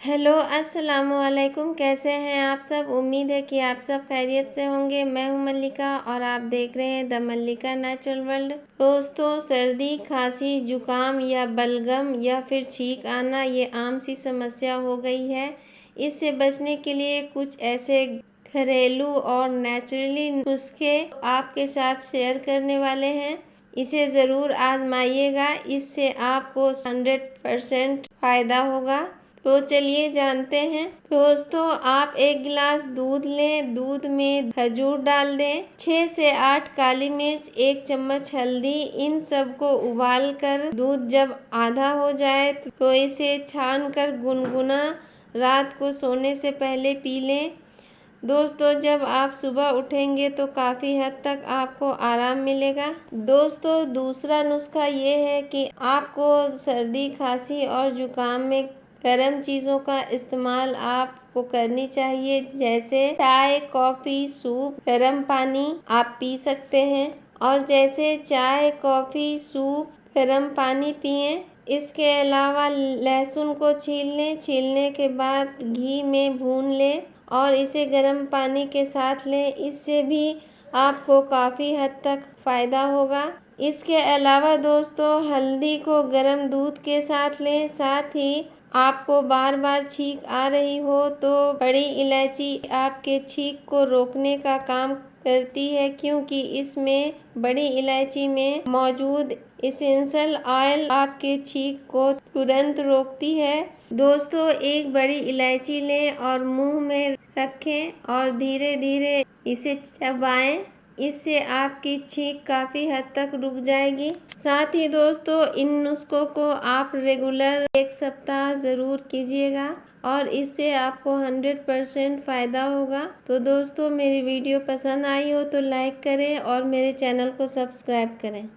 Hello अस्सलाम वालेकुम। कैसे हैं आप सब? उम्मीद है कि आप सब खैरियत से होंगे। मैं हूं मल्लिका और आप देख रहे हैं द मल्लिका नेचुरल वर्ल्ड। दोस्तों, सर्दी, खांसी, जुकाम या बलगम या फिर छींक आना ये आम सी समस्या हो गई है। इससे बचने के लिए कुछ ऐसे घरेलू और नेचुरली नुस्खे आपके साथ शेयर करने वाले हैं। इसे ज़रूर आजमाइएगा, इससे आपको 100% फ़ायदा होगा। तो चलिए जानते हैं। दोस्तों, आप 1 गिलास दूध लें। दूध में खजूर डाल दें, 6 से 8 काली मिर्च, 1 चम्मच हल्दी। इन सब को उबाल कर दूध जब आधा हो जाए तो इसे छान कर गुनगुना रात को सोने से पहले पी लें। दोस्तों, जब आप सुबह उठेंगे तो काफ़ी हद तक आपको आराम मिलेगा। दोस्तों, दूसरा नुस्खा ये है कि आपको सर्दी, खांसी और जुकाम में गर्म चीज़ों का इस्तेमाल आपको करनी चाहिए, जैसे चाय, कॉफ़ी, सूप, गर्म पानी आप पी सकते हैं। और जैसे चाय, कॉफ़ी, सूप, गर्म पानी पिएं। इसके अलावा लहसुन को छील लें। छीलने के बाद घी में भून लें और इसे गर्म पानी के साथ लें। इससे भी आपको काफ़ी हद तक फ़ायदा होगा। इसके अलावा दोस्तों, हल्दी को गर्म दूध के साथ लें। साथ ही आपको बार बार छींक आ रही हो तो बड़ी इलायची आपके छींक को रोकने का काम करती है, क्योंकि इसमें बड़ी इलायची में मौजूद एसेंशियल ऑयल आपके छींक को तुरंत रोकती है। दोस्तों, एक बड़ी इलायची लें और मुंह में रखें और धीरे धीरे इसे चबाएं। इससे आपकी छींक काफ़ी हद तक रुक जाएगी। साथ ही दोस्तों, इन नुस्खों को आप रेगुलर 1 सप्ताह ज़रूर कीजिएगा और इससे आपको 100% फ़ायदा होगा। तो दोस्तों, मेरी वीडियो पसंद आई हो तो लाइक करें और मेरे चैनल को सब्सक्राइब करें।